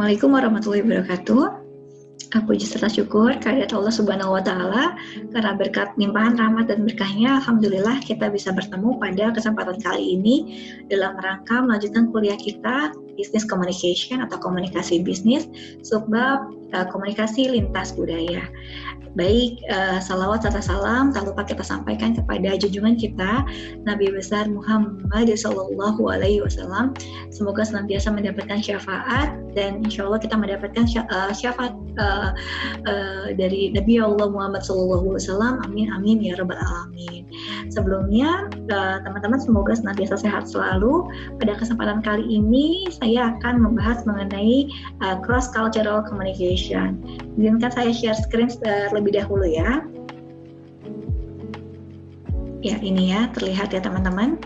Assalamualaikum warahmatullahi wabarakatuh. Puji serta syukur kehadirat Allah Subhanahu wa Ta'ala, karena berkat limpahan rahmat dan berkahnya, alhamdulillah kita bisa bertemu pada kesempatan kali ini dalam rangka melanjutkan kuliah kita Business Communication atau komunikasi bisnis, subbab komunikasi lintas budaya. Baik, salawat serta salam tak lupa kita sampaikan kepada junjungan kita Nabi besar Muhammad Sallallahu Alaihi Wasallam. Semoga senantiasa mendapatkan syafaat, dan insya Allah kita mendapatkan syafaat dari Nabi Allah Muhammad Sallallahu Alaihi Wasallam. Amin amin ya rabbal alamin. Sebelumnya teman-teman semoga senantiasa sehat selalu. Pada kesempatan kali ini saya akan membahas mengenai cross cultural communication. Izinkan saya share screen terlebih dahulu ya. Ya, ini ya, terlihat ya teman-teman.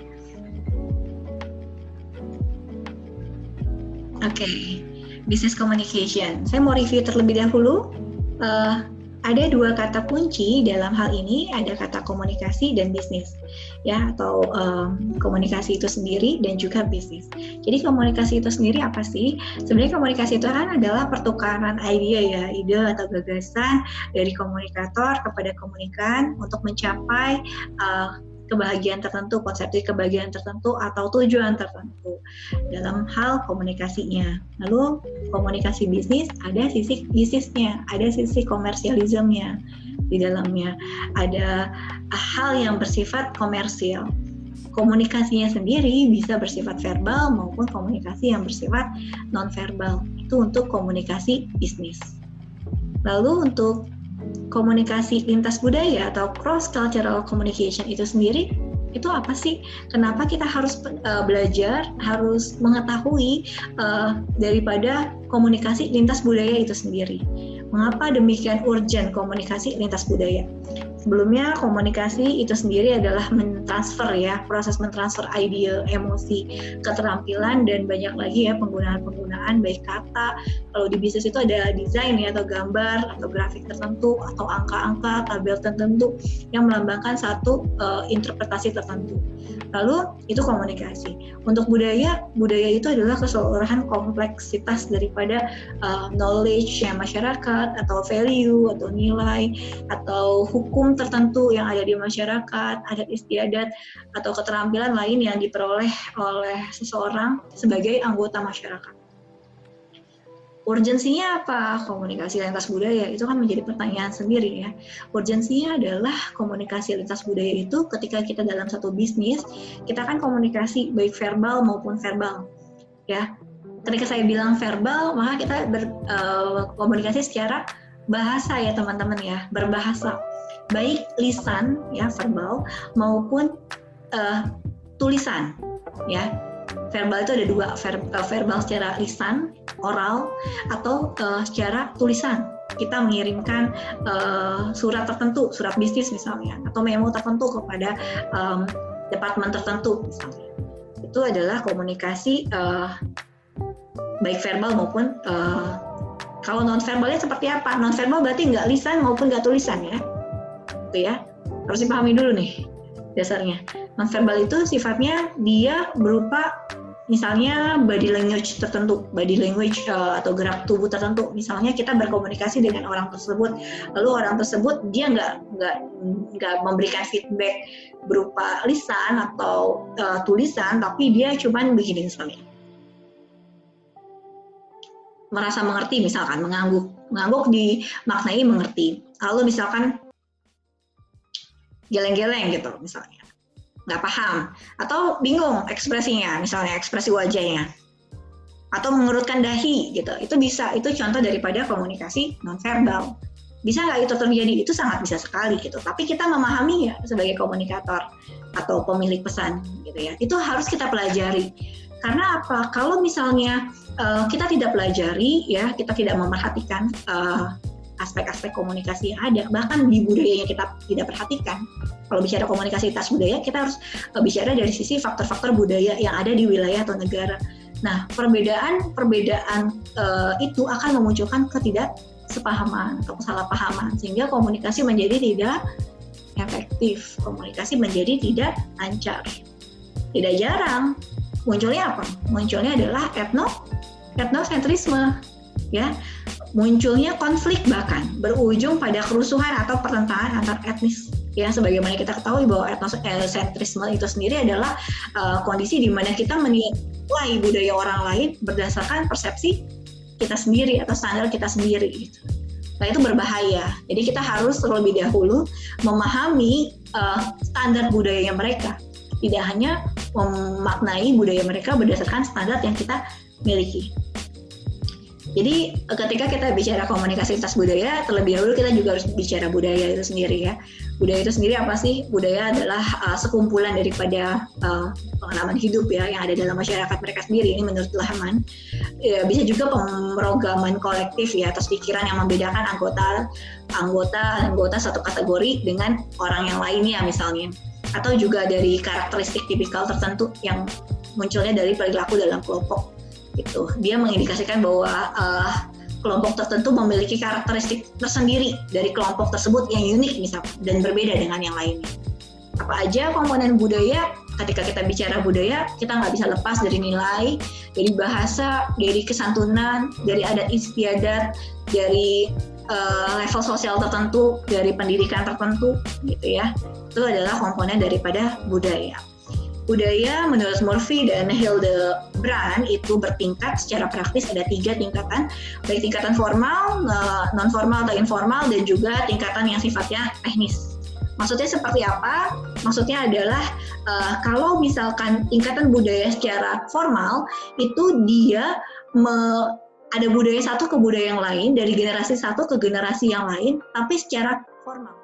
Oke, business communication. Saya mau review terlebih dahulu. Ada dua kata kunci dalam hal ini, ada kata komunikasi dan bisnis, ya, atau komunikasi itu sendiri dan juga bisnis. Jadi komunikasi itu sendiri apa sih? Sebenarnya komunikasi itu kan adalah pertukaran ide atau gagasan dari komunikator kepada komunikan untuk mencapai kebahagiaan tertentu, konsepsi kebahagiaan tertentu atau tujuan tertentu dalam hal komunikasinya. Lalu komunikasi bisnis ada sisi bisnisnya, ada sisi komersialismenya di dalamnya, ada hal yang bersifat komersial. Komunikasinya sendiri bisa bersifat verbal maupun komunikasi yang bersifat non-verbal. Itu untuk komunikasi bisnis. Lalu untuk komunikasi lintas budaya atau cross cultural communication itu sendiri, itu apa sih? Kenapa kita harus belajar, harus mengetahui daripada komunikasi lintas budaya itu sendiri? Mengapa demikian urgent komunikasi lintas budaya? Sebelumnya komunikasi itu sendiri adalah mentransfer ya, proses mentransfer ide, emosi, keterampilan, dan banyak lagi ya penggunaan baik kata. Kalau di bisnis itu ada desain ya, atau gambar, atau grafik tertentu, atau angka-angka, tabel tertentu yang melambangkan satu interpretasi tertentu. Lalu itu komunikasi. Untuk budaya itu adalah keseluruhan kompleksitas daripada knowledge yang masyarakat, atau value, atau nilai, atau hukum tertentu yang ada di masyarakat, adat istiadat, atau keterampilan lain yang diperoleh oleh seseorang sebagai anggota masyarakat. Urgensinya apa? Komunikasi lintas budaya itu kan menjadi pertanyaan sendiri ya. Urgensinya adalah komunikasi lintas budaya itu ketika kita dalam satu bisnis, kita kan komunikasi baik verbal maupun verbal ya. Ketika saya bilang verbal, maka kita berkomunikasi secara bahasa ya teman-teman ya, berbahasa. Baik lisan ya verbal maupun tulisan ya. Verbal itu ada dua, verbal secara lisan, oral, atau secara tulisan. Kita mengirimkan surat tertentu, surat bisnis misalnya, atau memo tertentu kepada departemen tertentu misalnya. Itu adalah komunikasi baik verbal maupun kalau non-verbalnya seperti apa? Non-verbal berarti nggak lisan maupun nggak tulisan ya. Itu ya, harus dipahami dulu nih dasarnya. Non-verbal itu sifatnya dia berupa misalnya body language tertentu, atau gerak tubuh tertentu. Misalnya kita berkomunikasi dengan orang tersebut, lalu orang tersebut dia nggak memberikan feedback berupa lisan atau tulisan, tapi dia cuman begini misalnya, merasa mengerti misalkan, mengangguk dimaknai mengerti. Lalu misalkan geleng-geleng gitu misalnya, nggak paham atau bingung ekspresinya, misalnya ekspresi wajahnya, atau mengerutkan dahi gitu. Itu bisa, itu contoh daripada komunikasi nonverbal. Bisa nggak itu terjadi? Itu sangat bisa sekali gitu. Tapi kita memahami ya sebagai komunikator atau pemilik pesan gitu ya. Itu harus kita pelajari. Karena apa? Kalau misalnya kita tidak pelajari ya, kita tidak memerhatikan aspek-aspek komunikasi yang ada, bahkan di budayanya kita tidak perhatikan. Kalau bicara komunikasi lintas budaya, kita harus bicara dari sisi faktor-faktor budaya yang ada di wilayah atau negara. Nah, perbedaan itu akan memunculkan ketidaksepahaman atau kesalahpahaman, sehingga komunikasi menjadi tidak efektif, komunikasi menjadi tidak lancar. Tidak jarang munculnya apa? Munculnya adalah etnosentrisme. ya, munculnya konflik bahkan berujung pada kerusuhan atau pertentangan antar etnis. Ya, sebagaimana kita ketahui bahwa etnosentrisme itu sendiri adalah kondisi di mana kita menilai budaya orang lain berdasarkan persepsi kita sendiri atau standar kita sendiri gitu. Nah, itu berbahaya. Jadi kita harus terlebih dahulu memahami standar budayanya mereka. Tidak hanya memaknai budaya mereka berdasarkan standar yang kita miliki. Jadi ketika kita bicara komunikasi lintas budaya, terlebih dahulu kita juga harus bicara budaya itu sendiri ya. Budaya itu sendiri apa sih? Budaya adalah sekumpulan daripada pengalaman hidup ya yang ada dalam masyarakat mereka sendiri. Ini menurut Lahman. Ya, bisa juga pemrograman kolektif ya atas pikiran yang membedakan anggota satu kategori dengan orang yang lainnya misalnya. Atau juga dari karakteristik tipikal tertentu yang munculnya dari perilaku dalam kelompok. Gitu. Dia mengindikasikan bahwa kelompok tertentu memiliki karakteristik tersendiri dari kelompok tersebut yang unik misalnya dan berbeda dengan yang lainnya. Apa aja komponen budaya? Ketika kita bicara budaya, kita nggak bisa lepas dari nilai, dari bahasa, dari kesantunan, dari adat istiadat, dari level sosial tertentu, dari pendidikan tertentu, gitu ya. Itu adalah komponen daripada budaya. Budaya menurut Murphy dan Hildebrand itu bertingkat secara praktis ada 3 tingkatan, baik tingkatan formal, non-formal atau informal, dan juga tingkatan yang sifatnya teknis. Maksudnya seperti apa? Maksudnya adalah kalau misalkan tingkatan budaya secara formal itu dia ada budaya satu ke budaya yang lain, dari generasi satu ke generasi yang lain, tapi secara formal.